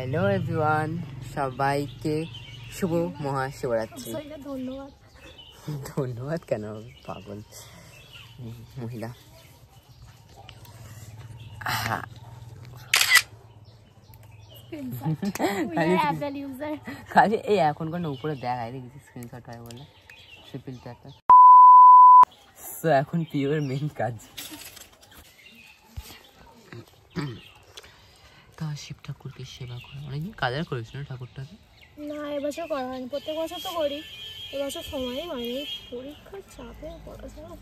Hello everyone, সবাইকে শুভ মহাশিবরাত্রি। ধন্যবাদ। ধন্যবাদ কেন, পাগল মহিলা। খালি এই এখন কোনো উপরে দেখায় দেখি স্ক্রিনশট হয় বলে সে ফিল্টারটা। তো এখন পিওর মেইন কাজ। তা শিব ঠাকুরকে সেবা করে অনেকদিন কালার করেছিল না ঠাকুরটাকে? না, এবছর করা হয়নি, প্রত্যেক বছর তো করি, এবছর সময়ই হয়নি, পরীক্ষার চাপে, পড়াশোনার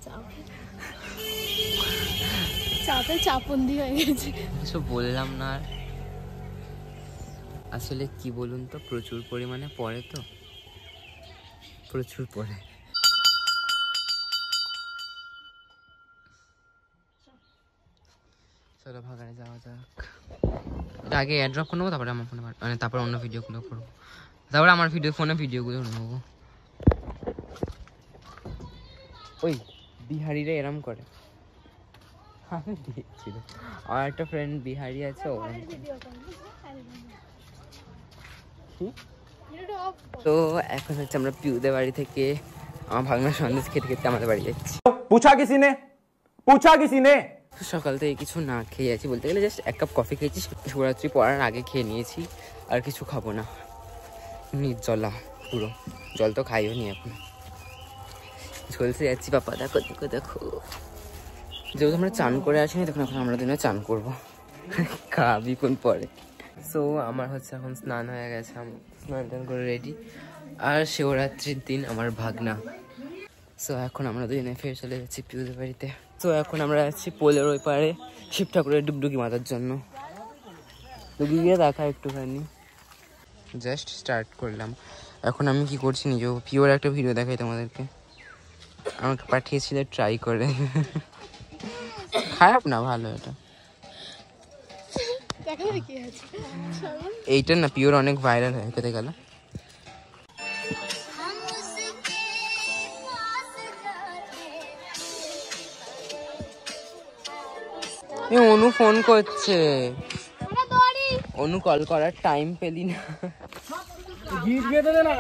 চাপে চাপবন্দি হয়ে গেছে। কিছু বললাম না আর। আসলে কি বলুন তো, প্রচুর পরিমাণে পড়ে তো, প্রচুর পড়ে। চলো ভাগাড়ে যাওয়া যাক। আগে এয়ারড্রপ করে নেবো, তারপরে আমার ফোনে মানে তারপর অন্য ভিডিওগুলো করবো, তারপরে আমার ফোনে ভিডিওগুলো নেবো। ওই বিহারিরা এরম করে, আমি দেখছিল। আমার একটা ফ্রেন্ড বিহারি আছে, তো এখন হচ্ছে আমরা পিউদের বাড়ি থেকে আমার ভাগনার সন্দেশ খেতে খেতে আমাদের বাড়ি যাচ্ছি। পুছা কিসি নে। সকাল থেকে কিছু না খেয়ে আছি, বলতে গেলে জাস্ট এক কাপ কফি খেয়েছি, শিবরাত্রি পড়ার আগে খেয়ে নিয়েছি, আর কিছু খাবো না। নির্জলা পুরো, জল তো খাইও নি এখন, চলছে যাচ্ছি। পাপা দেখো দেখো দেখো, যেহেতু আমরা চান করে আসিনি, তখন এখন আমরা দিনে চান করবো, খাবি কোন পরে। সো আমার হচ্ছে এখন স্নান হয়ে গেছে, আমি স্নান টান করে রেডি। আর শিবরাত্রির দিন আমার ভাগনা। সো এখন আমরা দুজনে ফের চলে যাচ্ছি পিউদের বাড়িতে। তো এখন আমরা যাচ্ছি পোলের ওই পারে শিব ঠাকুরের ডুবডুকি মাতার জন্য। ডুবডুকি গিয়ে দেখা একটুখানি, জাস্ট স্টার্ট করলাম। এখন আমি কি করছি, নিজেও পিওর একটা ভিডিও দেখাই তোমাদেরকে, আমাকে পাঠিয়েছিল ট্রাই করে। খারাপ না, ভালো। এটা এইটা না পিওর অনেক ভাইরাল হয়ে পেতে গেল। অনু ফোন করছে, অনু কল করার টাইম পেলি না। গিট বেঁধে দে না,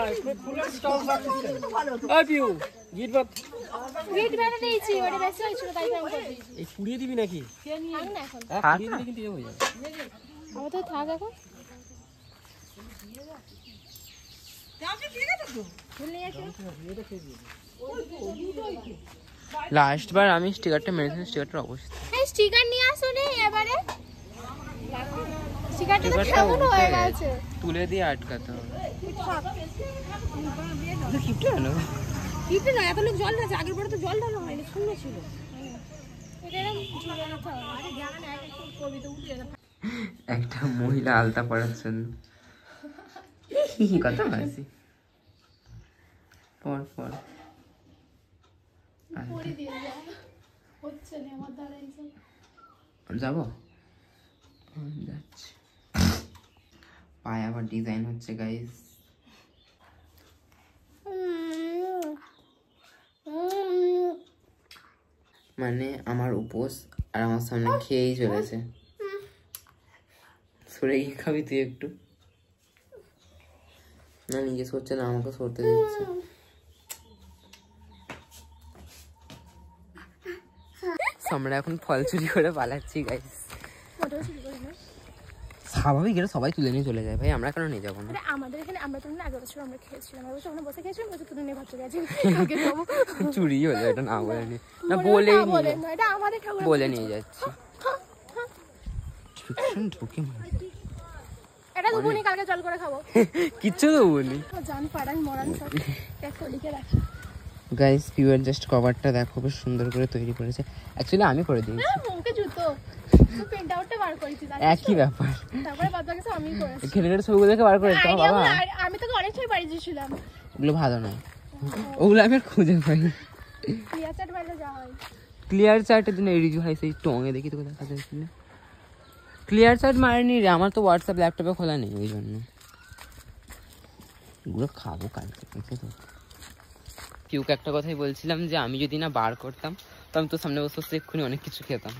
ফুল স্টক রাখছিস। ওই পিউ, গিট বেঁধে দিয়েছি, ওটা বেশি হয়েছিল তাই আমি করে দিয়েছি। এই পুড়িয়ে দিবি নাকি? থাক না এখন, পুড়িয়ে দিলে কিন্তু হয়ে যাবে। আমার তো থাক এখন। লাস্ট বার আমি স্টিকারটা মেরেছিলাম, স্টিকারটার অবস্থা। এই স্টিকার নিয়ে আসো নি এবারে, স্টিকারটা তো কেমন হয়ে গেছে, তুলে দিয়ে আটকাতে হবে। কিপটে না, এত লোক জল ঢালছে, আগের বারে তো জল ঢালা হয়নি, শূন্য ছিল। একটা মহিলা আলতা পড়াচ্ছেন, কথা বলছি পর পর যাবো, যাচ্ছি। পায়ে আবার ডিজাইন হচ্ছে গাইস। মানে আমার উপোস আর আমার সামনে খেয়েই চলেছে। সরে গিয়ে খাবি তুই একটু? না, নিজে সরছে না, আমাকে সরতে দিচ্ছে। আমরা এখন ফল চুরি করে পালাচ্ছি গাইস। স্বাভাবিক, এটা সবাই তুলে নিয়ে চলে যায় ভাই, আমরা কেন নিয়ে যাবো না? আমাদের এখানে আমরা তো আগের বছর আমরা খেয়েছিলাম, আমরা বসে খেয়েছিলাম, বসে তুলে নিয়ে ভাবতে গেছি চুরি হলো, এটা না বলে নি, না বলেই বলে নিয়ে যাচ্ছি। ঢুকে এটা দুপুনি কালকে জল করে খাবো, কিচ্ছু দেবনি, জান পাড়ান মরান সব একটা লিখে রাখি। গাইস পিওর জাস্ট কভারটা দেখো, বেশ সুন্দর করে তৈরি করেছে। অ্যাকচুয়ালি আমি করে দিয়েছি, মুখে জুতো প্রিন্ট আউটটা বার করেছি, একই ব্যাপার। তারপরে বাদ বাকি সব আমি করেছি, এখানকার ছবিগুলো দেখে বার করেছি তো বাবা। আমি তোকে অনেক ছবি পাঠিয়ে দিয়েছিলাম, ওগুলো ভালো নয়, ওগুলো আমি আর খুঁজে পাই। ক্লিয়ার চার্ট বাইরে যাওয়া হয়, ক্লিয়ার চার্টের দিন এই রিজু হাই সেই টঙে দেখি তোকে দেখা যাচ্ছিল। ক্লিয়ার চার্ট মারেনি রে, আমার তো হোয়াটসঅ্যাপ ল্যাপটপে খোলা নেই, ওই জন্য। এগুলো খাবো কালকে দেখে তো। পিউকে একটা কথাই বলছিলাম যে আমি যদি না বার করতাম তো আমি তো সামনে বসে বসে এক্ষুনি অনেক কিছু খেতাম,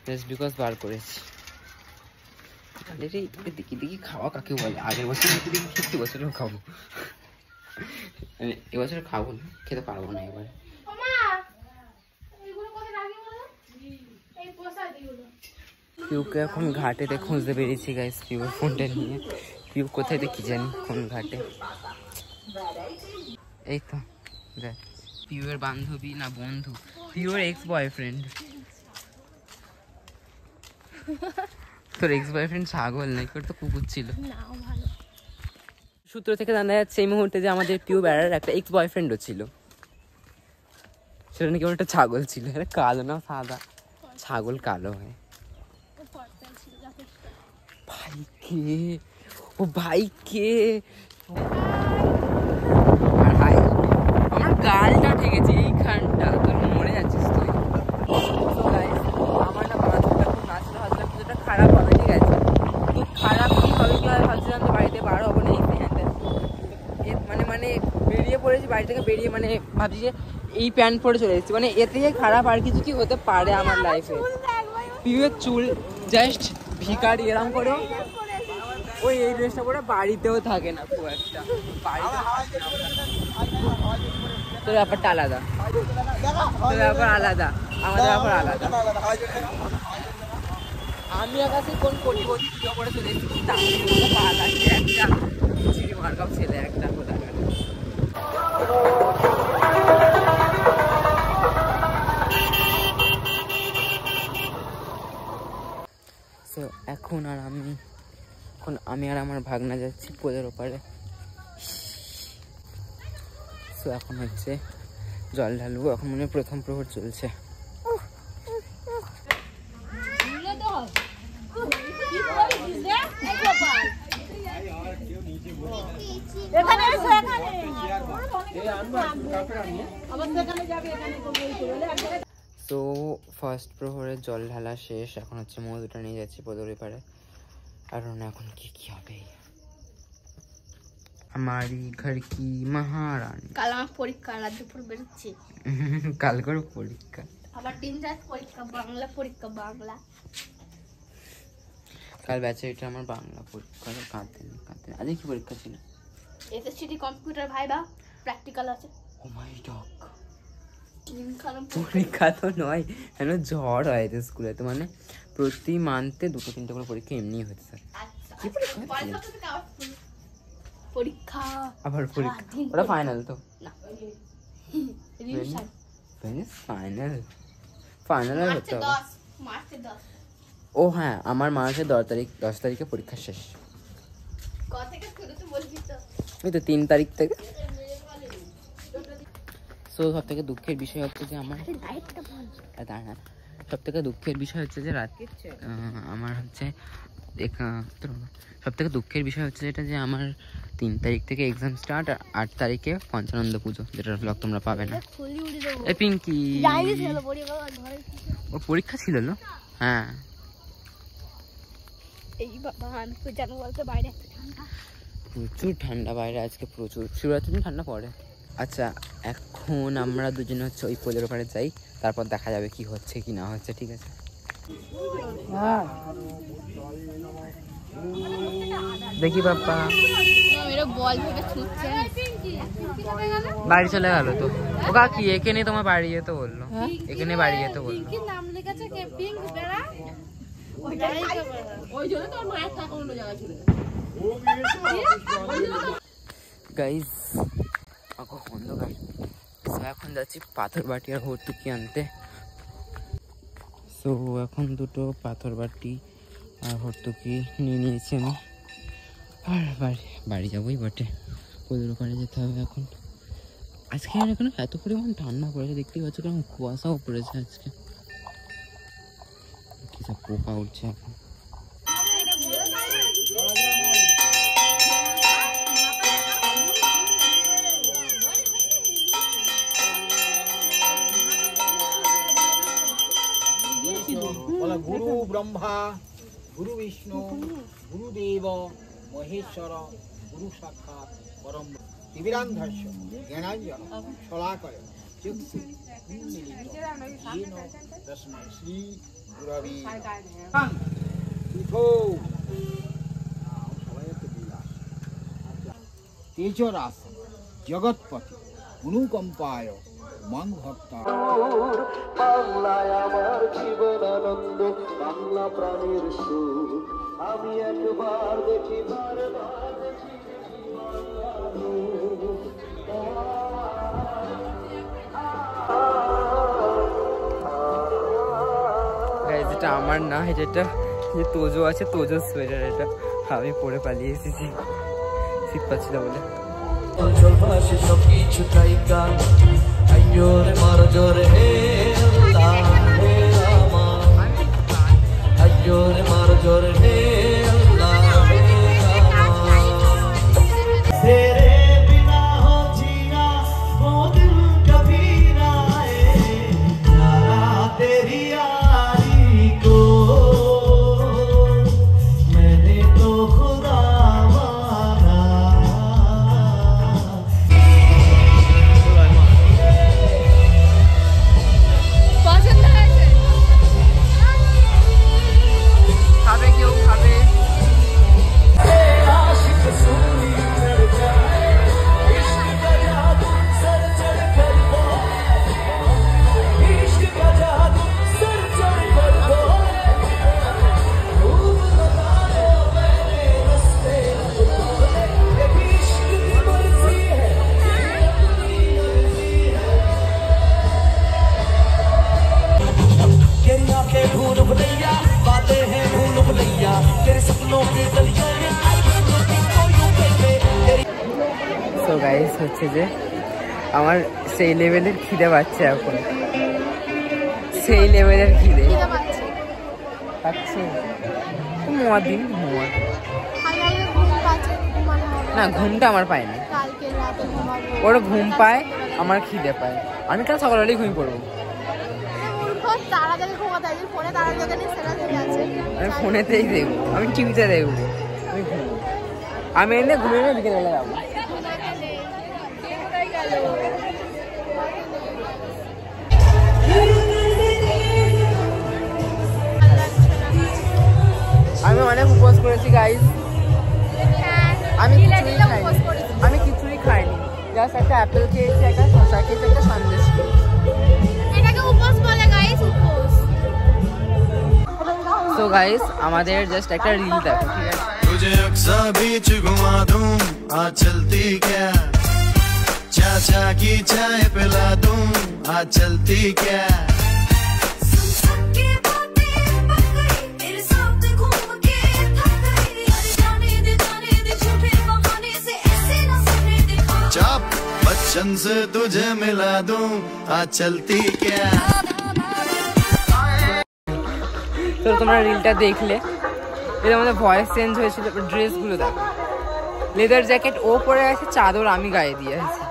জাস্ট বিকজ বার করেছি। আরে রে দেখি দেখি খাওয়া কাকে বলে, আগের বছর দেখি দেখি খেতে বছরেও খাবো, এবছর খাবো না, খেতে পারবো না এবার। পিউকে এখন ঘাটেতে খুঁজতে বেরিয়েছি গাইস, পিউর ফোনটা নিয়ে। পিউ কোথায় দেখি জানি কোন ঘাটে, এই তো দেখ পিউর বান্ধবী না বন্ধু, পিউর এক্স বয়ফ্রেন্ড। তোর এক্স বয়ফ্রেন্ড ছাগল নাকি, ওর তো কুকুর ছিল। সূত্র থেকে জানা যাচ্ছে এই মুহূর্তে যে আমাদের পিউ বেড়ার একটা এক্স বয়ফ্রেন্ডও ছিল, সেটা নাকি ওটা ছাগল ছিল। এটা কালো না সাদা, ছাগল কালো হয়। ভাই কে ও, ভাই কে, আমার গালটা ঠেকেছে এইখানটা, তোর মরে যাচ্ছিস তুই। আমার না মাথাটা খুব নাচলে ভাবছিলাম কিছুটা খারাপ হবে, ঠিক আছে, তো খারাপ কি হবে কি হবে ভাবছিলাম যে বাড়িতে বার হবো না, মানে বেরিয়ে পড়েছি বাড়ি থেকে, বেরিয়ে মানে ভাবছি যে এই প্যান্ট পরে চলে এসেছি, মানে এর থেকে খারাপ আর কিছু কি হতে পারে আমার লাইফে। পিউয়ের চুল জাস্ট ভিখারি এরম করে, ওই এই ড্রেসটা পরে বাড়িতেও থাকে না খুব একটা, তোর ব্যাপারটা আলাদা, তোর ব্যাপার আলাদা, আমাদের ব্যাপার আলাদা। আমি আকাশে কোন কোটিপতি করে চলে এসেছি, তার পা লাগছে একটা চিড়ি মার্কাপ ছেলে একটা কোথায়। এখন আমি আর আমার ভাগনা যাচ্ছি পোলের ওপারে। সো এখন হচ্ছে জল ঢালবো, এখন মনে হয় প্রথম প্রহর চলছে। তো ফার্স্ট প্রহরের জল ঢালা শেষ, এখন হচ্ছে মধুটা নিয়ে যাচ্ছি পোলের ওপারে। কারণ এখন কি হবে, हमारी घर की महारानी। কাল আমার পরীক্ষা, রাত দুপুর বেরোচ্ছি। কাল করে পরীক্ষা, আবার 3 রাত পরীক্ষা, বাংলা পরীক্ষা, বাংলা। কাল ব্যাচে এটা আমার বাংলা পরীক্ষা, কাঁদতে আজকে কি পরীক্ষা ছিল? এসএসসি কম্পিউটার ভাইবা, প্র্যাকটিক্যাল আছে। ও মাই ডগ, পরীক্ষা তো নয়, কেন ঝড় হয় তো স্কুলে, তো মানে প্রতি মান্থে 2-3টে করে পরীক্ষা এমনি হচ্ছে স্যার। কি পরীক্ষা আবার পরীক্ষা, ওটা ফাইনাল তো না, ফাইনাল হতে হবে। ও হ্যাঁ, আমার মার্চের 10 তারিখে পরীক্ষা শেষ। ওই তো 3 তারিখ থেকে। সো সব থেকে দুঃখের বিষয় হচ্ছে যে আমার সব থেকে দুঃখের বিষয় হচ্ছে যে আমার হচ্ছে সব থেকে দুঃখের বিষয় হচ্ছে যেটা যে আমার 3 তারিখ থেকে এক্সাম স্টার্ট, আর 8 তারিখে পঞ্চানন্দ পুজো, যেটার ব্লগ তোমরা পাবে না। এই পিঙ্কি ওর পরীক্ষা ছিল না? হ্যাঁ প্রচুর ঠান্ডা বাইরে আজকে, প্রচুর। শিবরাত্রির দিন ঠান্ডা পড়ে। আচ্ছা এখন আমরা দুজনে হচ্ছে ওই পোলের ওপারে যাই, তারপর দেখা যাবে কি হচ্ছে কি না হচ্ছে, ঠিক আছে? দেখি বাপ্পা বাড়ি চলে গেল তো, ও কাকি এখানে তোমার বাড়ি যেতে বললো, এখানে বাড়ি যেতে বললো। গাইজ অন্ধকার, এখন যাচ্ছি পাথর বাটি আর ভর্তুকি আনতে। সো এখন দুটো পাথর বাটি আর ভর্তুকি নিয়ে নিয়েছি আমি, আর বাড়ি যাবোই বটে, পোলের ওপারে যেতে হবে এখন। আজকে আর এখন এত পরিমাণ ঠান্ডা পড়েছে, দেখতেই পাচ্ছ কেমন কুয়াশাও পড়েছে আজকে, কি সব পোকা উঠছে এখন। গুরু ব্রহ্মা গুরু বিষ্ণু গুরুদেব মহেশ্বর গুরু সাক্ষাৎ পরম দিবিরান্ধস্য জ্ঞানাঞ্জন শলাকয় চক্ষু উন্মীলিত येन তস্मै শ্রী গুরবে তেজরাস জগৎপতি অনুকম্পায় মাং ভক্তা। বাংলায় আমার জীবনানন্দ, বাংলা প্রাণের সুর। আমি একবার দেখি বারবার দেখি যেটা আমার না, এটা যে তোজো আছে, তোজোর সোয়েটার, এটা আমি পরে পালিয়ে এসেছি শীত পাচ্ছিল বলে। অঞ্চল ভাষী সব কিছুটাই গান, আইজোরে মার জোরে হে আল্লাহ হে রামা, আইজোরে মার জোরে হে আল্লাহ হে রামা। তেরে বিনা हो जीना वो दिल कभी ना आए, यारा तेरी यारी को मैंने तो खुदा माना। পছন্দ হয়েছে? খাবে কেউ খাবে? সো গাইস, হচ্ছে যে আমার সেই লেভেলের খিদে পাচ্ছে এখন, সেই লেভেলের খিদে খিদে পাচ্ছে। পাচ্ছে। ঘুমোয়া দিন, ঘুমোয়া। হালকা ঘুম পাচ্ছে, ঘুমানো হবে না, ঘুমটা আমার পায় না। কালকে রাতে ঘুমাবো। ওর ঘুম পায়, আমার খিদে পায়। আমি কাল সকালেই ঘুমিয়ে পড়বো। তাড়াতাড়ি ঘুমাতে হয়, ফোনে তাড়াতাড়ি সেরা চলে আছে। আমি ফোনেতেই দেখবো, আমি টিভিতে দেখবো, আমি ঘুমবো। আমি এনে ঘুমিয়ে বিকেলবেলা যাবো। আমি অনেক উপোস করেছি গাইস। আমি খিচুড়ি খাইনি, জাস্ট একটা অ্যাপেল খেয়েছি, একটা শসা খেয়েছি, একটা সন্দেশ খেয়েছি। এটাকে উপোস বলে গাইস, উপোস। সো গাইস, আমাদের জাস্ট একটা রিল দেখো, ঠিক আছে? तुझे अक्सा बीच घुमा दूं, आज चलती क्या, चाचा की चाय पिला दूं, आज चलती क्या। चाप बच्चन से तुझे मिला दूं, आज चलती क्या। তো তোমরা রিলটা দেখলে, এর মধ্যে ভয়েস চেঞ্জ হয়েছিল, ড্রেসগুলো দেখো। লেদার জ্যাকেট ও পরে আছে, চাদর আমি গায়ে দিয়ে আছি।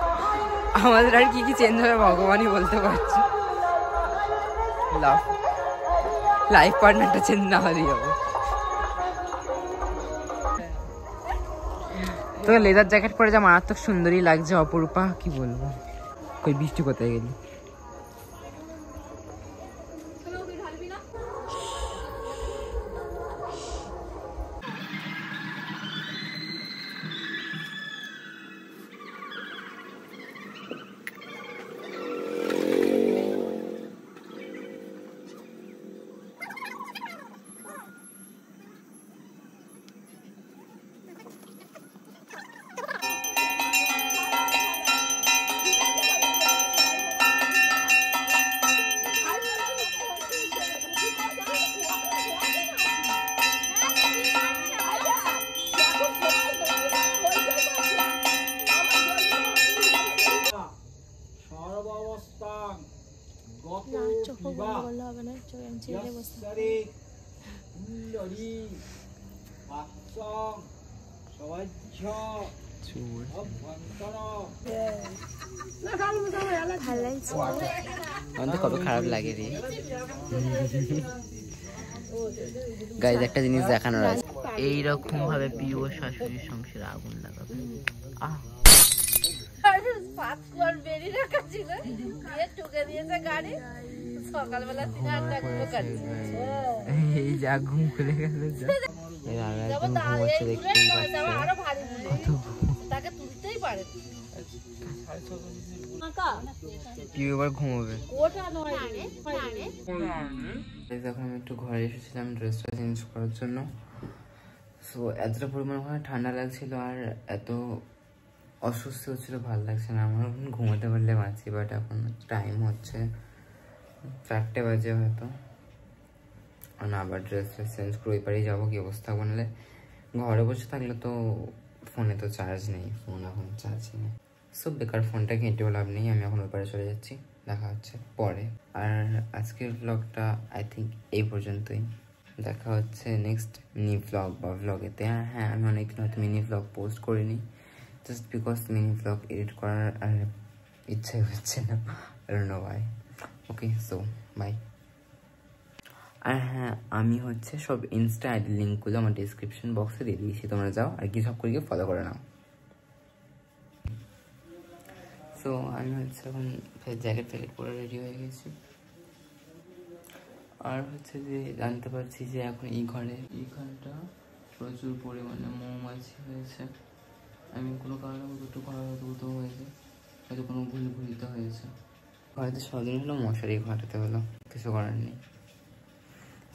আমাদের আর কি কি চেঞ্জ হবে ভগবানই বলতে পারছি। লাইফ পার্টনারটা চেঞ্জ না হলেই হবে। তো লেদার জ্যাকেট পরে যা মারাত্মক সুন্দরী লাগছে, অপরূপা, কি বলবো। কই বৃষ্টি কোথায় গেলি? আমাদের কত খারাপ লাগে রে গাইজ। একটা জিনিস দেখানোর আছে, এইরকম ভাবে প্রিয় শাশুড়ির সংসারে আগুন লাগাবে। সকালবেলা 3-8টা ঘুমো কাটছে এই যা ঘুম খুলে গেল যা এই দাদা একদম ঘুমাচ্ছে দেখতেই পাচ্ছে আরো ভারী কত তাকে তুলতেই পারে কি এবার ঘুমোবে ওটা নয় রে যখন আমি একটু ঘরে এসেছিলাম ড্রেসটা চেঞ্জ করার জন্য, সো এতটা পরিমাণ ওখানে ঠান্ডা লাগছিল আর এত অসুস্থ হচ্ছিল, ভালো লাগছে না আমার। এখন ঘুমোতে পারলে বাঁচি, বাট এখন টাইম হচ্ছে 4টে বাজে হয়তো, আর আবার ড্রেস চেঞ্জ করে ওই পারেই যাবো, কি অবস্থা বানালে। ঘরে বসে থাকলে তো ফোনে তো চার্জ নেই, ফোন এখন চার্জই নেই, সো বেকার ফোনটা ঘেঁটেও লাভ নেই। আমি এখন ওই পারে চলে যাচ্ছি, দেখা হচ্ছে পরে। আর আজকের ব্লগটা আই থিঙ্ক এই পর্যন্তই, দেখা হচ্ছে নেক্সট মিনি ব্লগ বা ব্লগেতে। আর হ্যাঁ, আমি অনেকদিন হয়তো মিনি ব্লগ পোস্ট করিনি, just because mini blog edit করার আর ইচ্ছে হচ্ছে না, I don't know why. Okay, so bye. আর হ্যাঁ, আমি হচ্ছে সব ইনস্টা আইডি লিঙ্কগুলো আমার ডিসক্রিপশন বক্সে দিয়ে দিয়েছি, তোমরা যাও আর কি সব করে ফলো করে নাও। সো আমি হচ্ছে এখন জ্যাকেট ফ্যাকেট পরে রেডি হয়ে গেছি, আর হচ্ছে যে জানতে পারছি যে এখন এই ঘরটা প্রচুর পরিমাণে মৌমাছি হয়েছে। আমি কোনো কারণে একটু ঘুরতে হয়েছে, হয়তো কোনো ভুলিতে হয়েছে, হয়তো সদিন হলো মশারি ঘাটাতে হলো, কিছু করার নেই।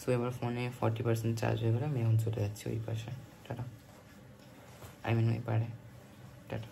সো এবার ফোনে 40% চার্জ হয়ে গেলে আমি এখন চলে যাচ্ছি ওই পাশে, টাটা, আই মিন ওই পারে, টাটা।